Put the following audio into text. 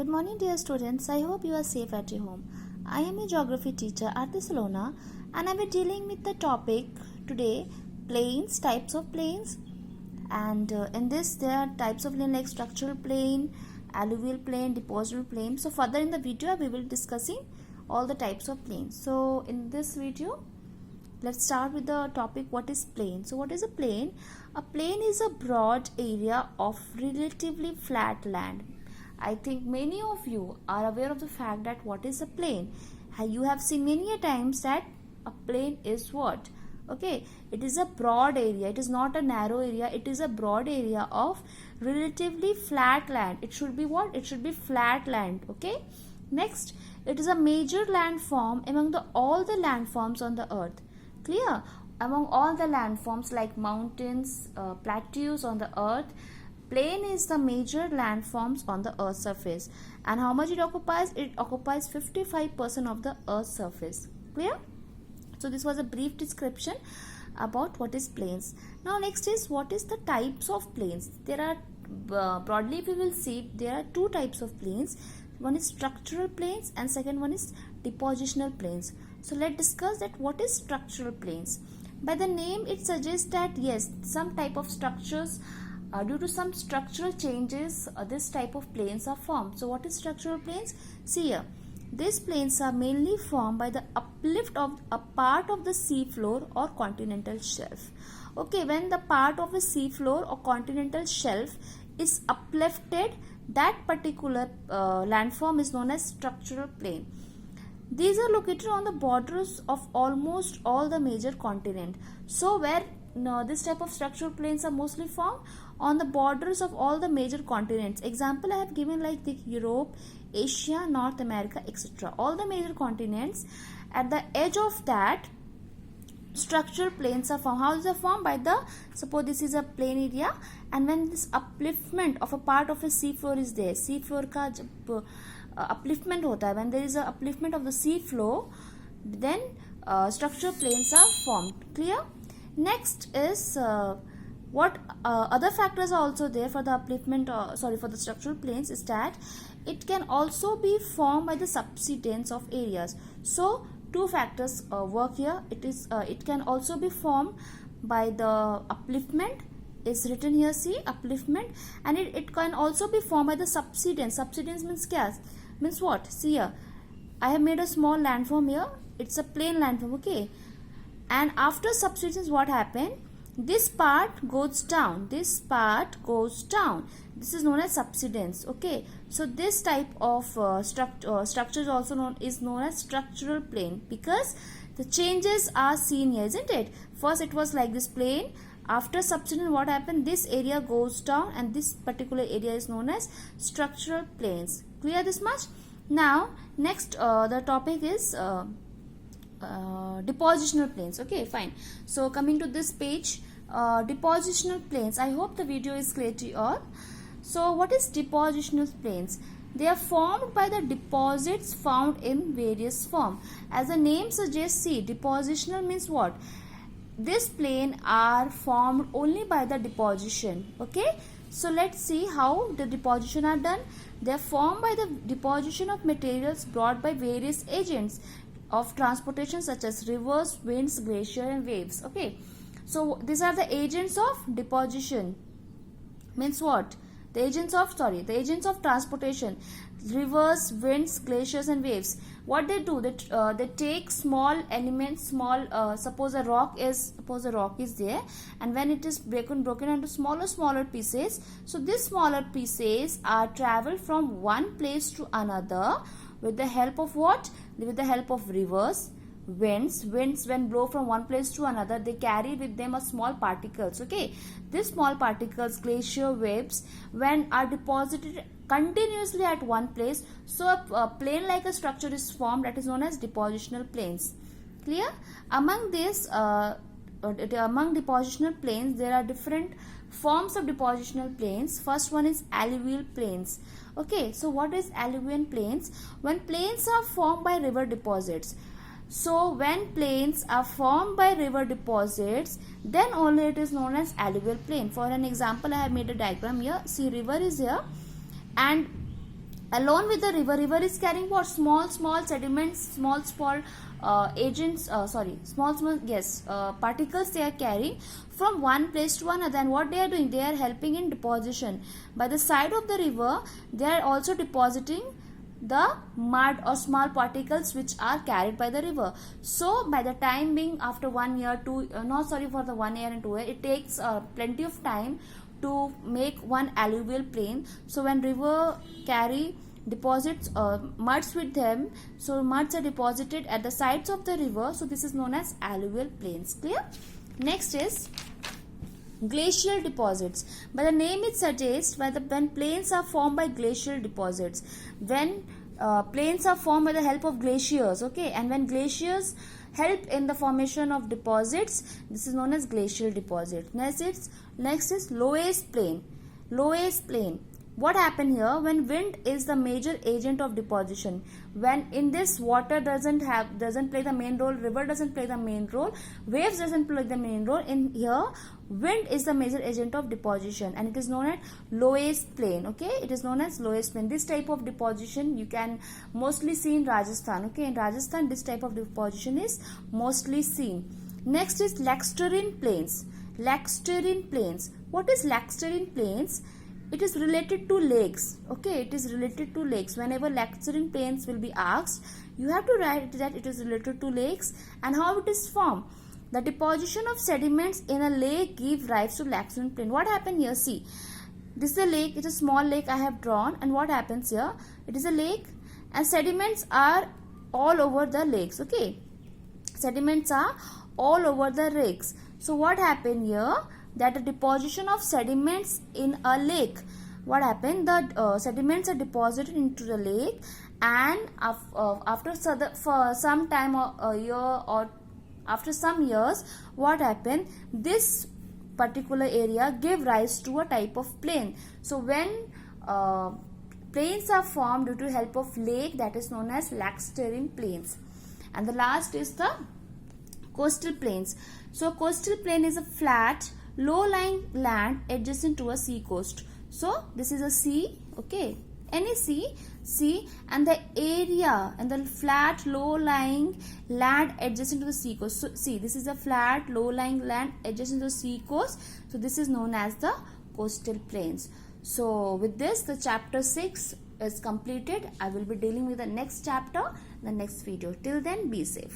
Good morning, dear students. I hope you are safe at your home. I am a geography teacher, Aarti Salona, and I will be dealing with the topic today, plains, types of plains. And in this, there are types of plain like structural plain, alluvial plain, depositional plain. So further in the video, we will be discussing all the types of plains. So in this video, let's start with the topic, what is plain? So what is a plain? A plain is a broad area of relatively flat land. I think many of you are aware of the fact that what is a plain. You have seen many a times that a plain is what? Okay, it is a broad area. It is not a narrow area. It is a broad area of relatively flat land. It should be what? It should be flat land. Okay. Next, it is a major landform among all the landforms on the earth. Clear? Among all the landforms like mountains, plateaus on the earth, plain is the major landforms on the earth's surface. And how much it occupies? It occupies 55% of the earth's surface. Clear? So this was a brief description about what is plains. Now next is, what is the types of plains? There are broadly, if you will see, there are two types of plains. One is structural plains and second one is depositional plains. So let's discuss that what is structural plains. By the name it suggests that yes, some type of structures, due to some structural changes, this type of plains are formed. So what is structural plains? See here, these plains are mainly formed by the uplift of a part of the sea floor or continental shelf. Okay, when the part of a sea floor or continental shelf is uplifted, that particular landform is known as structural plain. These are located on the borders of almost all the major continents. So where this type of structural plains are mostly formed? On the borders of all the major continents. Example I have given like the Europe, Asia, North America, etc. All the major continents. At the edge of that, structural plains are formed. How is it formed? By the, suppose this is a plain area, and when this upliftment of a part of a sea floor is there, sea floor ka upliftment hota hai, when there is a upliftment of the sea floor, then structural plains are formed. Clear? Next is what other factors are also there for the upliftment, for the structural plains, is that it can also be formed by the subsidence of areas. So two factors work here. It can also be formed by the upliftment, is written here, see, upliftment, and it can also be formed by the subsidence. Subsidence means kya? Means what? See here, I have made a small landform here. It's a plain landform, okay, and after subsidence what happened? This part goes down. This part goes down. This is known as subsidence. Okay. So this type of structure is also known as structural plain, because the changes are seen here, isn't it? First it was like this plain. After subsidence what happened? This area goes down, and this particular area is known as structural plains. Clear this much? Now next the topic is depositional plains. Okay, fine. So coming to this page, depositional plains. I hope the video is clear to you all. So what is depositional plains? They are formed by the deposits found in various form. As the name suggests, see, depositional means what? This plain are formed only by the deposition. Okay, so let's see how the deposition are done. They are formed by the deposition of materials brought by various agents of transportation such as rivers, winds, glacier and waves. Okay, so these are the agents of deposition. Means what? The agents of transportation, rivers, winds, glaciers and waves. What they do, they take small elements, suppose a rock is there, and when it is broken into smaller pieces, so these smaller pieces are traveled from one place to another with the help of what? With the help of rivers, winds when blow from one place to another, they carry with them a small particles. Okay, these small particles, glacier waves, when are deposited continuously at one place, so a plain like a structure is formed, that is known as depositional plains. Clear? Among this among depositional plains, there are different forms of depositional plains. First one is alluvial plains. Okay, so what is alluvial plains? When plains are formed by river deposits. So when plains are formed by river deposits, then only it is known as alluvial plain. For an example, I have made a diagram here. See, river is here, and Along with the river is carrying what? Small sediments, small particles they are carrying from one place to another. And what they are doing, they are helping in deposition. By the side of the river, they are also depositing the mud or small particles which are carried by the river. So by the time being, after 1 year, for the 1 year and 2 year, it takes plenty of time to make one alluvial plain. So when river carry deposits muds with them, so muds are deposited at the sides of the river, so this is known as alluvial plains. Clear? Next is glacial deposits. By the name it suggests when plains are formed by glacial deposits, when plains are formed by the help of glaciers, okay, and when glaciers help in the formation of deposits, this is known as glacial deposit. Next is lowest plain. What happened here? When wind is the major agent of deposition, when in this water doesn't play the main role, river doesn't play the main role, waves doesn't play the main role, in here wind is the major agent of deposition, and it is known as lowest plain. Okay, it is known as lowest plain. This type of deposition you can mostly see in Rajasthan. Okay, in Rajasthan this type of deposition is mostly seen. Next is lacustrine plains. What is lacustrine plains? It is related to lakes. Okay, it is related to lakes. Whenever lacustrine plains will be asked, you have to write that it is related to lakes. And how it is formed? The deposition of sediments in a lake give rise to lacustrine plain. What happened here? See, this is a lake. It's a small lake I have drawn. And what happens here? It is a lake and sediments are all over the lakes. Okay, sediments are all over the lakes. So what happened here? That the deposition of sediments in a lake, what happened? The sediments are deposited into the lake, and after some time or a year or after some years, what happened? This particular area gave rise to a type of plain. So when plains are formed due to help of lake, that is known as lacustrine plains. And the last is the coastal plains. So coastal plain is a flat low-lying land adjacent to a sea coast. So this is a sea, okay, any sea, and the area and the flat low-lying land adjacent to the sea coast. So see, this is a flat low-lying land adjacent to the sea coast. So this is known as the coastal plains. So with this, the chapter 6 is completed. I will be dealing with the next chapter in the next video. Till then, be safe.